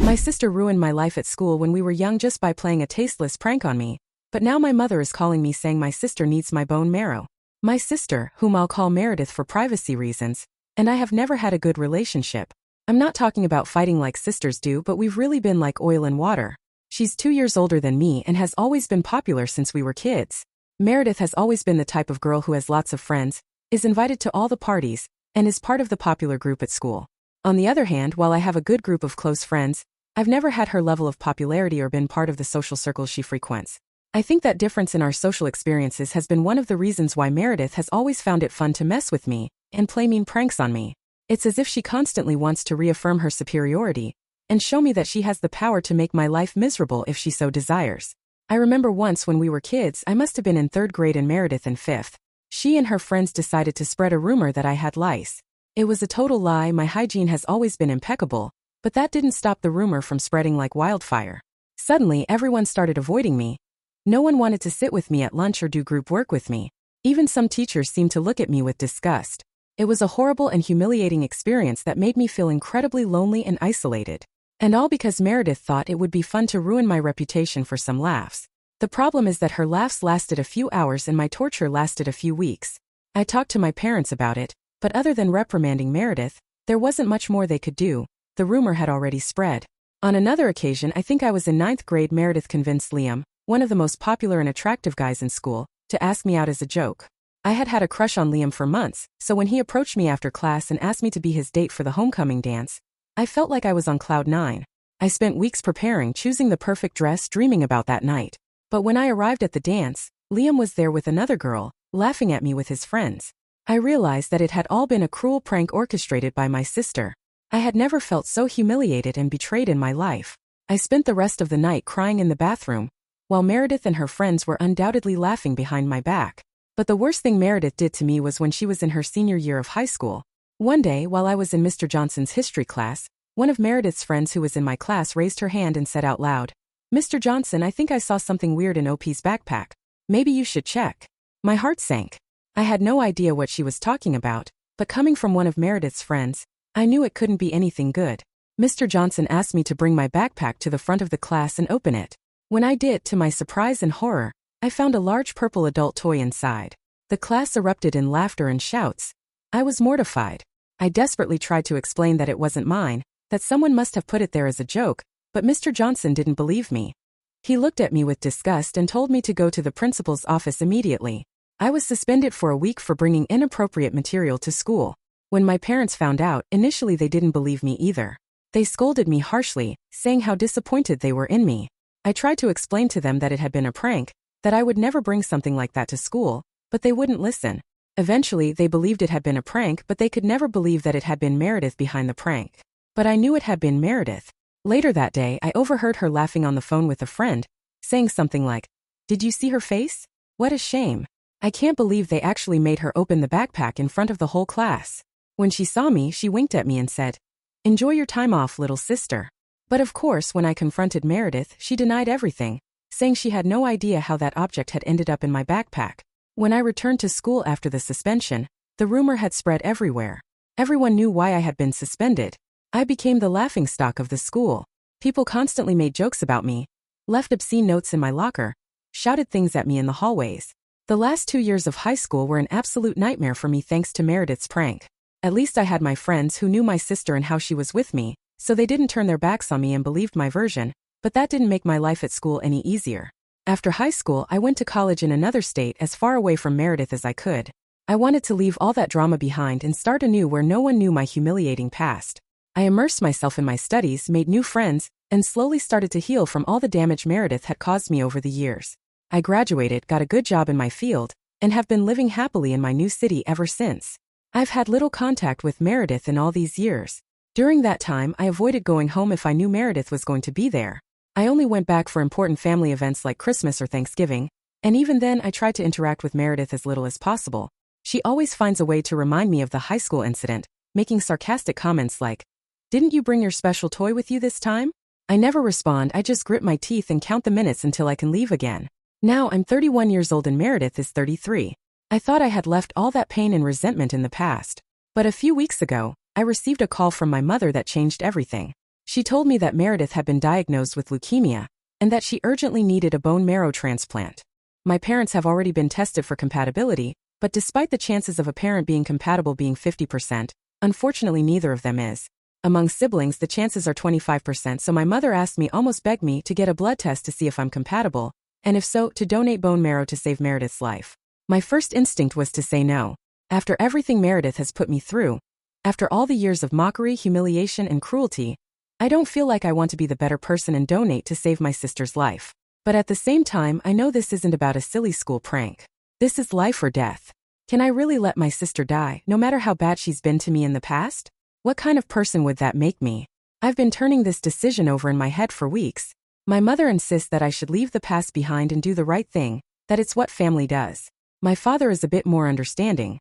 My sister ruined my life at school when we were young just by playing a tasteless prank on me, but now my mother is calling me saying my sister needs my bone marrow. My sister, whom I'll call Meredith for privacy reasons, and I have never had a good relationship. I'm not talking about fighting like sisters do, but we've really been like oil and water. She's 2 years older than me and has always been popular since we were kids. Meredith has always been the type of girl who has lots of friends, is invited to all the parties, and is part of the popular group at school. On the other hand, while I have a good group of close friends, I've never had her level of popularity or been part of the social circles she frequents. I think that difference in our social experiences has been one of the reasons why Meredith has always found it fun to mess with me and play mean pranks on me. It's as if she constantly wants to reaffirm her superiority and show me that she has the power to make my life miserable if she so desires. I remember once when we were kids, I must have been in 3rd grade and Meredith in 5th. She and her friends decided to spread a rumor that I had lice. It was a total lie. My hygiene has always been impeccable, but that didn't stop the rumor from spreading like wildfire. Suddenly, everyone started avoiding me. No one wanted to sit with me at lunch or do group work with me. Even some teachers seemed to look at me with disgust. It was a horrible and humiliating experience that made me feel incredibly lonely and isolated. And all because Meredith thought it would be fun to ruin my reputation for some laughs. The problem is that her laughs lasted a few hours and my torture lasted a few weeks. I talked to my parents about it, but other than reprimanding Meredith, there wasn't much more they could do. The rumor had already spread. On another occasion, I think I was in 9th grade, Meredith convinced Liam, one of the most popular and attractive guys in school, to ask me out as a joke. I had had a crush on Liam for months, so when he approached me after class and asked me to be his date for the homecoming dance, I felt like I was on cloud 9. I spent weeks preparing, choosing the perfect dress, dreaming about that night. But when I arrived at the dance, Liam was there with another girl, laughing at me with his friends. I realized that it had all been a cruel prank orchestrated by my sister. I had never felt so humiliated and betrayed in my life. I spent the rest of the night crying in the bathroom, while Meredith and her friends were undoubtedly laughing behind my back. But the worst thing Meredith did to me was when she was in her senior year of high school. One day, while I was in Mr. Johnson's history class, one of Meredith's friends who was in my class raised her hand and said out loud, "Mr. Johnson, I think I saw something weird in OP's backpack. Maybe you should check." My heart sank. I had no idea what she was talking about, but coming from one of Meredith's friends, I knew it couldn't be anything good. Mr. Johnson asked me to bring my backpack to the front of the class and open it. When I did, to my surprise and horror, I found a large purple adult toy inside. The class erupted in laughter and shouts. I was mortified. I desperately tried to explain that it wasn't mine, that someone must have put it there as a joke, but Mr. Johnson didn't believe me. He looked at me with disgust and told me to go to the principal's office immediately. I was suspended for a week for bringing inappropriate material to school. When my parents found out, initially they didn't believe me either. They scolded me harshly, saying how disappointed they were in me. I tried to explain to them that it had been a prank, that I would never bring something like that to school, but they wouldn't listen. Eventually, they believed it had been a prank, but they could never believe that it had been Meredith behind the prank. But I knew it had been Meredith. Later that day, I overheard her laughing on the phone with a friend, saying something like, "Did you see her face? What a shame. I can't believe they actually made her open the backpack in front of the whole class." When she saw me, she winked at me and said, "Enjoy your time off, little sister." But of course, when I confronted Meredith, she denied everything, saying she had no idea how that object had ended up in my backpack. When I returned to school after the suspension, the rumor had spread everywhere. Everyone knew why I had been suspended. I became the laughingstock of the school. People constantly made jokes about me, left obscene notes in my locker, shouted things at me in the hallways. The last 2 years of high school were an absolute nightmare for me thanks to Meredith's prank. At least I had my friends who knew my sister and how she was with me, so they didn't turn their backs on me and believed my version, but that didn't make my life at school any easier. After high school, I went to college in another state as far away from Meredith as I could. I wanted to leave all that drama behind and start anew where no one knew my humiliating past. I immersed myself in my studies, made new friends, and slowly started to heal from all the damage Meredith had caused me over the years. I graduated, got a good job in my field, and have been living happily in my new city ever since. I've had little contact with Meredith in all these years. During that time, I avoided going home if I knew Meredith was going to be there. I only went back for important family events like Christmas or Thanksgiving, and even then I tried to interact with Meredith as little as possible. She always finds a way to remind me of the high school incident, making sarcastic comments like, "Didn't you bring your special toy with you this time?" I never respond, I just grit my teeth and count the minutes until I can leave again. Now I'm 31 years old and Meredith is 33. I thought I had left all that pain and resentment in the past. But a few weeks ago, I received a call from my mother that changed everything. She told me that Meredith had been diagnosed with leukemia and that she urgently needed a bone marrow transplant. My parents have already been tested for compatibility, but despite the chances of a parent being compatible being 50%, unfortunately neither of them is. Among siblings, the chances are 25%, so my mother asked me, almost begged me, to get a blood test to see if I'm compatible, and if so, to donate bone marrow to save Meredith's life. My first instinct was to say no. After everything Meredith has put me through, after all the years of mockery, humiliation, and cruelty, I don't feel like I want to be the better person and donate to save my sister's life. But at the same time, I know this isn't about a silly school prank. This is life or death. Can I really let my sister die, no matter how bad she's been to me in the past? What kind of person would that make me? I've been turning this decision over in my head for weeks. My mother insists that I should leave the past behind and do the right thing, that it's what family does. My father is a bit more understanding.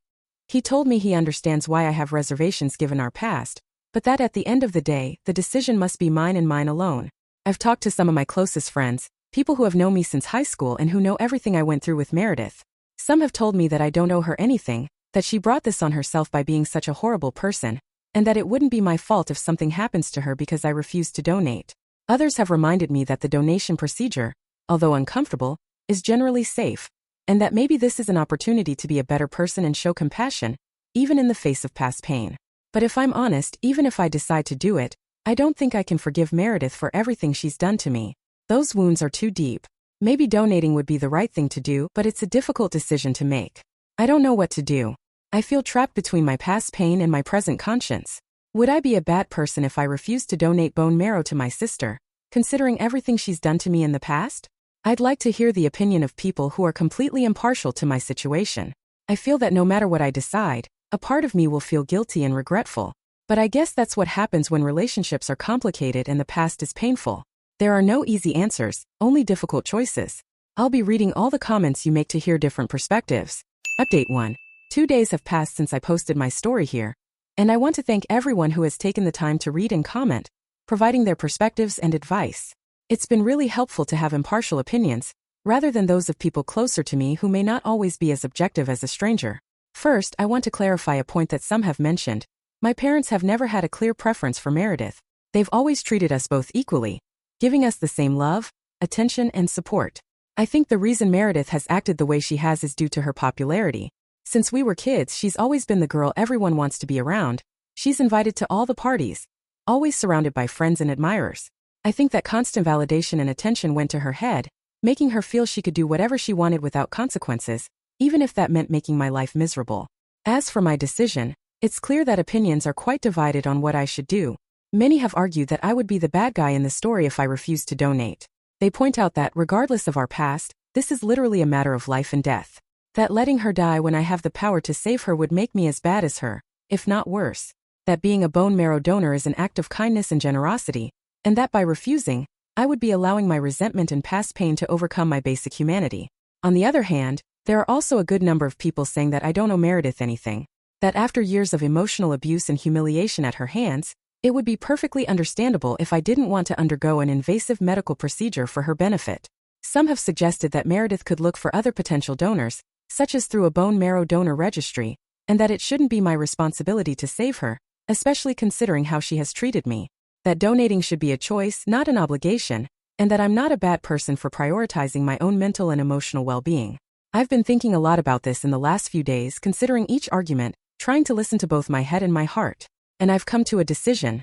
He told me he understands why I have reservations given our past, but that at the end of the day, the decision must be mine and mine alone. I've talked to some of my closest friends, people who have known me since high school and who know everything I went through with Meredith. Some have told me that I don't owe her anything, that she brought this on herself by being such a horrible person, and that it wouldn't be my fault if something happens to her because I refused to donate. Others have reminded me that the donation procedure, although uncomfortable, is generally safe, and that maybe this is an opportunity to be a better person and show compassion, even in the face of past pain. But if I'm honest, even if I decide to do it, I don't think I can forgive Meredith for everything she's done to me. Those wounds are too deep. Maybe donating would be the right thing to do, but it's a difficult decision to make. I don't know what to do. I feel trapped between my past pain and my present conscience. Would I be a bad person if I refused to donate bone marrow to my sister, considering everything she's done to me in the past? I'd like to hear the opinion of people who are completely impartial to my situation. I feel that no matter what I decide, a part of me will feel guilty and regretful. But I guess that's what happens when relationships are complicated and the past is painful. There are no easy answers, only difficult choices. I'll be reading all the comments you make to hear different perspectives. Update 1. 2 days have passed since I posted my story here, and I want to thank everyone who has taken the time to read and comment, providing their perspectives and advice. It's been really helpful to have impartial opinions, rather than those of people closer to me who may not always be as objective as a stranger. First, I want to clarify a point that some have mentioned. My parents have never had a clear preference for Meredith. They've always treated us both equally, giving us the same love, attention, and support. I think the reason Meredith has acted the way she has is due to her popularity. Since we were kids, she's always been the girl everyone wants to be around. She's invited to all the parties, always surrounded by friends and admirers. I think that constant validation and attention went to her head, making her feel she could do whatever she wanted without consequences, even if that meant making my life miserable. As for my decision, it's clear that opinions are quite divided on what I should do. Many have argued that I would be the bad guy in the story if I refused to donate. They point out that, regardless of our past, this is literally a matter of life and death. That letting her die when I have the power to save her would make me as bad as her, if not worse. That being a bone marrow donor is an act of kindness and generosity, and that by refusing, I would be allowing my resentment and past pain to overcome my basic humanity. On the other hand, there are also a good number of people saying that I don't owe Meredith anything, that after years of emotional abuse and humiliation at her hands, it would be perfectly understandable if I didn't want to undergo an invasive medical procedure for her benefit. Some have suggested that Meredith could look for other potential donors, such as through a bone marrow donor registry, and that it shouldn't be my responsibility to save her, especially considering how she has treated me. That donating should be a choice, not an obligation, and that I'm not a bad person for prioritizing my own mental and emotional well-being. I've been thinking a lot about this in the last few days, considering each argument, trying to listen to both my head and my heart. And I've come to a decision.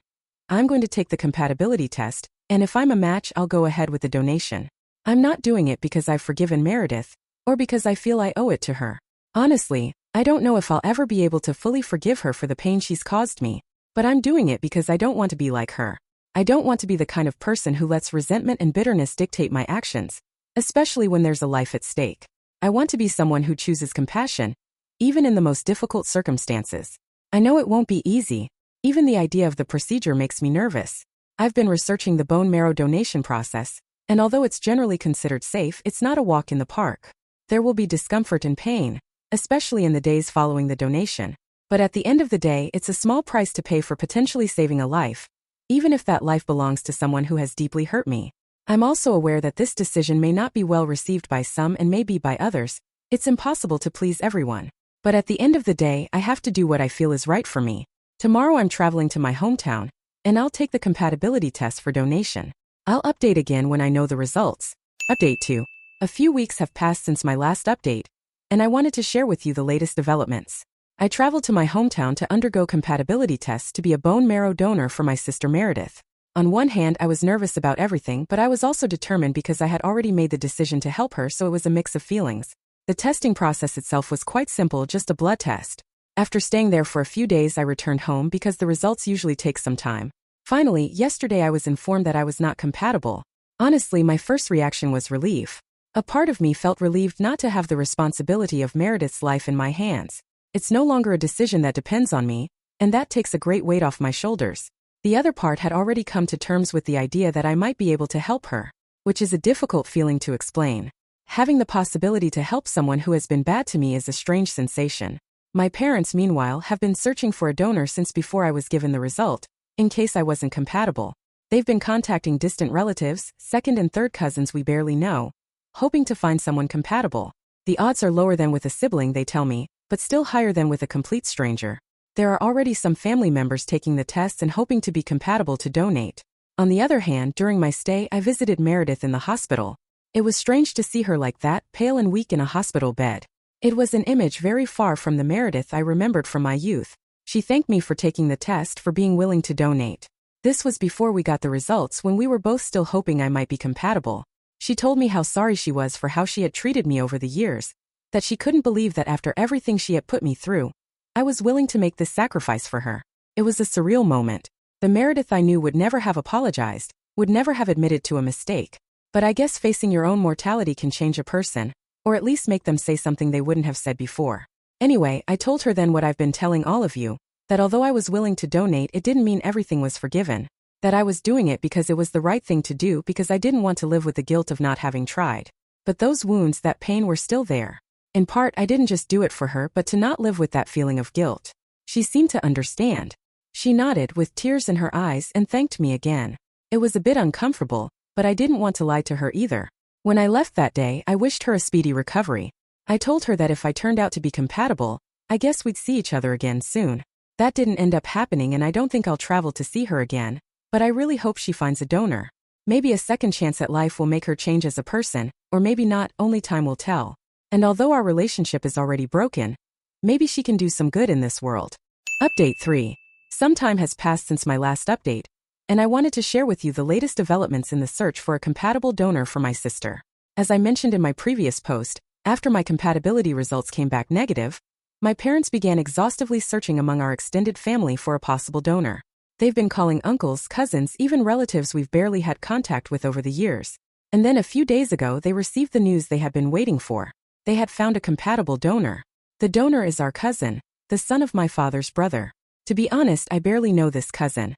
I'm going to take the compatibility test, and if I'm a match, I'll go ahead with the donation. I'm not doing it because I've forgiven Meredith, or because I feel I owe it to her. Honestly, I don't know if I'll ever be able to fully forgive her for the pain she's caused me. But I'm doing it because I don't want to be like her. I don't want to be the kind of person who lets resentment and bitterness dictate my actions, especially when there's a life at stake. I want to be someone who chooses compassion, even in the most difficult circumstances. I know it won't be easy. Even the idea of the procedure makes me nervous. I've been researching the bone marrow donation process, and although it's generally considered safe, it's not a walk in the park. There will be discomfort and pain, especially in the days following the donation. But at the end of the day, it's a small price to pay for potentially saving a life, even if that life belongs to someone who has deeply hurt me. I'm also aware that this decision may not be well received by some and may be by others. It's impossible to please everyone. But at the end of the day, I have to do what I feel is right for me. Tomorrow I'm traveling to my hometown, and I'll take the compatibility test for donation. I'll update again when I know the results. Update 2. A few weeks have passed since my last update, and I wanted to share with you the latest developments. I traveled to my hometown to undergo compatibility tests to be a bone marrow donor for my sister Meredith. On one hand, I was nervous about everything, but I was also determined because I had already made the decision to help her, so it was a mix of feelings. The testing process itself was quite simple, just a blood test. After staying there for a few days, I returned home because the results usually take some time. Finally, yesterday I was informed that I was not compatible. Honestly, my first reaction was relief. A part of me felt relieved not to have the responsibility of Meredith's life in my hands. It's no longer a decision that depends on me, and that takes a great weight off my shoulders. The other part had already come to terms with the idea that I might be able to help her, which is a difficult feeling to explain. Having the possibility to help someone who has been bad to me is a strange sensation. My parents, meanwhile, have been searching for a donor since before I was given the result, in case I wasn't compatible. They've been contacting distant relatives, second and third cousins we barely know, hoping to find someone compatible. The odds are lower than with a sibling, they tell me, but still higher than with a complete stranger. There are already some family members taking the tests and hoping to be compatible to donate. On the other hand, during my stay, I visited Meredith in the hospital. It was strange to see her like that, pale and weak in a hospital bed. It was an image very far from the Meredith I remembered from my youth. She thanked me for taking the test, for being willing to donate. This was before we got the results, when we were both still hoping I might be compatible. She told me how sorry she was for how she had treated me over the years, that she couldn't believe that after everything she had put me through, I was willing to make this sacrifice for her. It was a surreal moment. The Meredith I knew would never have apologized, would never have admitted to a mistake. But I guess facing your own mortality can change a person, or at least make them say something they wouldn't have said before. Anyway, I told her then what I've been telling all of you, that although I was willing to donate, it didn't mean everything was forgiven, that I was doing it because it was the right thing to do, because I didn't want to live with the guilt of not having tried. But those wounds, that pain, were still there. In part, I didn't just do it for her, but to not live with that feeling of guilt. She seemed to understand. She nodded with tears in her eyes and thanked me again. It was a bit uncomfortable, but I didn't want to lie to her either. When I left that day, I wished her a speedy recovery. I told her that if I turned out to be compatible, I guess we'd see each other again soon. That didn't end up happening, and I don't think I'll travel to see her again, but I really hope she finds a donor. Maybe a second chance at life will make her change as a person, or maybe not, only time will tell. And although our relationship is already broken, maybe she can do some good in this world. Update 3. Some time has passed since my last update, and I wanted to share with you the latest developments in the search for a compatible donor for my sister. As I mentioned in my previous post, after my compatibility results came back negative, my parents began exhaustively searching among our extended family for a possible donor. They've been calling uncles, cousins, even relatives we've barely had contact with over the years. And then a few days ago, they received the news they had been waiting for. They had found a compatible donor. The donor is our cousin, the son of my father's brother. To be honest, I barely know this cousin.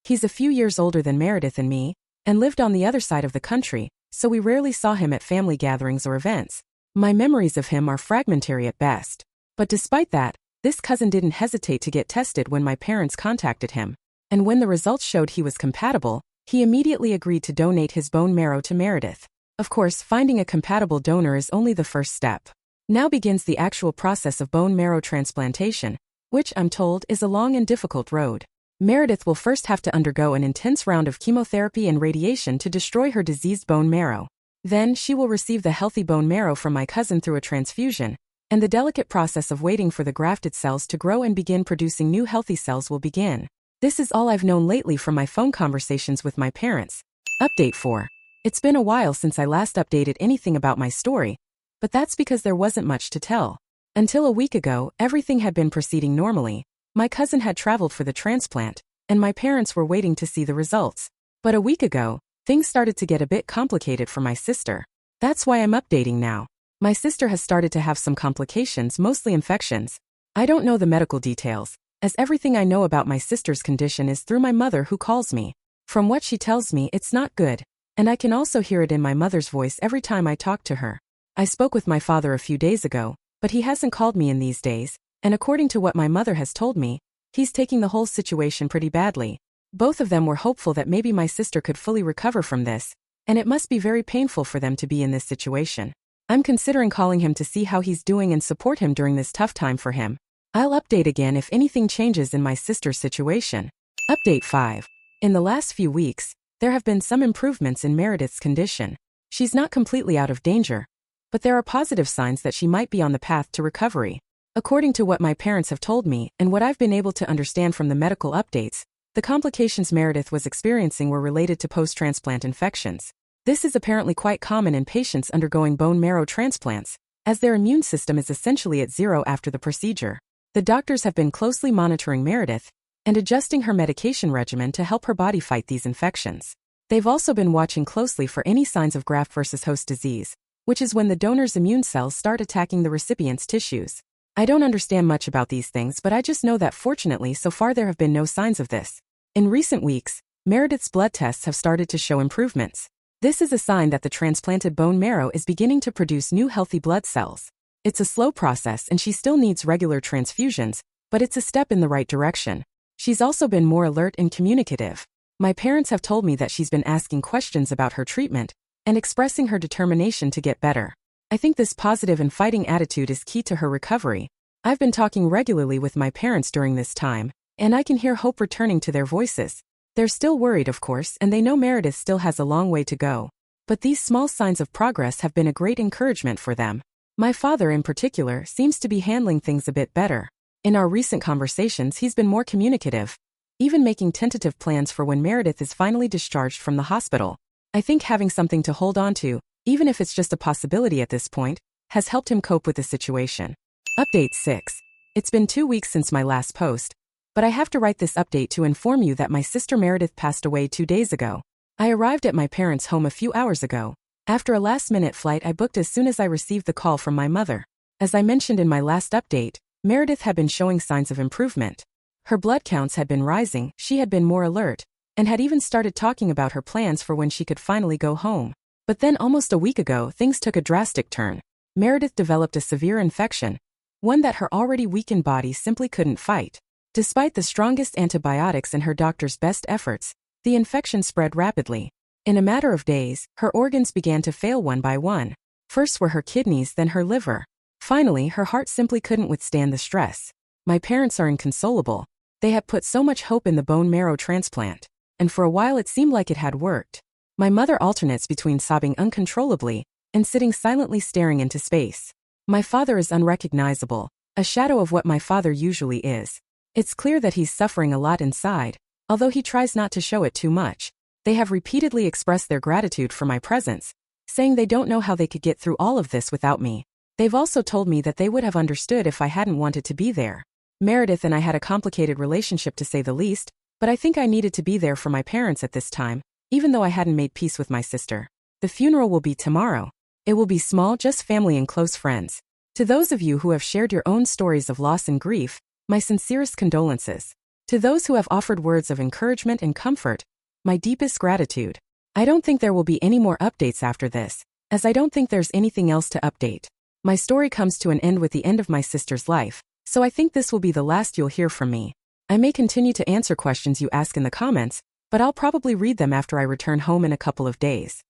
He's a few years older than Meredith and me, and lived on the other side of the country, so we rarely saw him at family gatherings or events. My memories of him are fragmentary at best. But despite that, this cousin didn't hesitate to get tested when my parents contacted him. And when the results showed he was compatible, he immediately agreed to donate his bone marrow to Meredith. Of course, finding a compatible donor is only the first step. Now begins the actual process of bone marrow transplantation, which, I'm told, is a long and difficult road. Meredith will first have to undergo an intense round of chemotherapy and radiation to destroy her diseased bone marrow. Then, she will receive the healthy bone marrow from my cousin through a transfusion, and the delicate process of waiting for the grafted cells to grow and begin producing new healthy cells will begin. This is all I've known lately from my phone conversations with my parents. Update 4. It's been a while since I last updated anything about my story, but that's because there wasn't much to tell. Until a week ago, everything had been proceeding normally. My cousin had traveled for the transplant, and my parents were waiting to see the results. But a week ago, things started to get a bit complicated for my sister. That's why I'm updating now. My sister has started to have some complications, mostly infections. I don't know the medical details, as everything I know about my sister's condition is through my mother, who calls me. From what she tells me, it's not good, and I can also hear it in my mother's voice every time I talk to her. I spoke with my father a few days ago, but he hasn't called me in these days, and according to what my mother has told me, he's taking the whole situation pretty badly. Both of them were hopeful that maybe my sister could fully recover from this, and it must be very painful for them to be in this situation. I'm considering calling him to see how he's doing and support him during this tough time for him. I'll update again if anything changes in my sister's situation. Update 5. In the last few weeks, there have been some improvements in Meredith's condition. She's not completely out of danger, but there are positive signs that she might be on the path to recovery. According to what my parents have told me and what I've been able to understand from the medical updates, the complications Meredith was experiencing were related to post-transplant infections. This is apparently quite common in patients undergoing bone marrow transplants, as their immune system is essentially at zero after the procedure. The doctors have been closely monitoring Meredith and adjusting her medication regimen to help her body fight these infections. They've also been watching closely for any signs of graft versus host disease, which is when the donor's immune cells start attacking the recipient's tissues. I don't understand much about these things, but I just know that fortunately so far there have been no signs of this. In recent weeks, Meredith's blood tests have started to show improvements. This is a sign that the transplanted bone marrow is beginning to produce new healthy blood cells. It's a slow process and she still needs regular transfusions, but it's a step in the right direction. She's also been more alert and communicative. My parents have told me that she's been asking questions about her treatment and expressing her determination to get better. I think this positive and fighting attitude is key to her recovery. I've been talking regularly with my parents during this time, and I can hear hope returning to their voices. They're still worried, of course, and they know Meredith still has a long way to go. But these small signs of progress have been a great encouragement for them. My father, in particular, seems to be handling things a bit better. In our recent conversations, he's been more communicative, even making tentative plans for when Meredith is finally discharged from the hospital. I think having something to hold on to, even if it's just a possibility at this point, has helped him cope with the situation. Update 6. It's been 2 weeks since my last post, but I have to write this update to inform you that my sister Meredith passed away 2 days ago. I arrived at my parents' home a few hours ago, after a last-minute flight I booked as soon as I received the call from my mother. As I mentioned in my last update, Meredith had been showing signs of improvement. Her blood counts had been rising, she had been more alert, and had even started talking about her plans for when she could finally go home. But then almost a week ago, things took a drastic turn. Meredith developed a severe infection, one that her already weakened body simply couldn't fight. Despite the strongest antibiotics and her doctor's best efforts, the infection spread rapidly. In a matter of days, her organs began to fail one by one. First were her kidneys, then her liver. Finally, her heart simply couldn't withstand the stress. My parents are inconsolable. They had put so much hope in the bone marrow transplant, and for a while it seemed like it had worked. My mother alternates between sobbing uncontrollably and sitting silently staring into space. My father is unrecognizable, a shadow of what my father usually is. It's clear that he's suffering a lot inside, although he tries not to show it too much. They have repeatedly expressed their gratitude for my presence, saying they don't know how they could get through all of this without me. They've also told me that they would have understood if I hadn't wanted to be there. Meredith and I had a complicated relationship to say the least, but I think I needed to be there for my parents at this time, even though I hadn't made peace with my sister. The funeral will be tomorrow. It will be small, just family and close friends. To those of you who have shared your own stories of loss and grief, my sincerest condolences. To those who have offered words of encouragement and comfort, my deepest gratitude. I don't think there will be any more updates after this, as I don't think there's anything else to update. My story comes to an end with the end of my sister's life, so I think this will be the last you'll hear from me. I may continue to answer questions you ask in the comments, but I'll probably read them after I return home in a couple of days.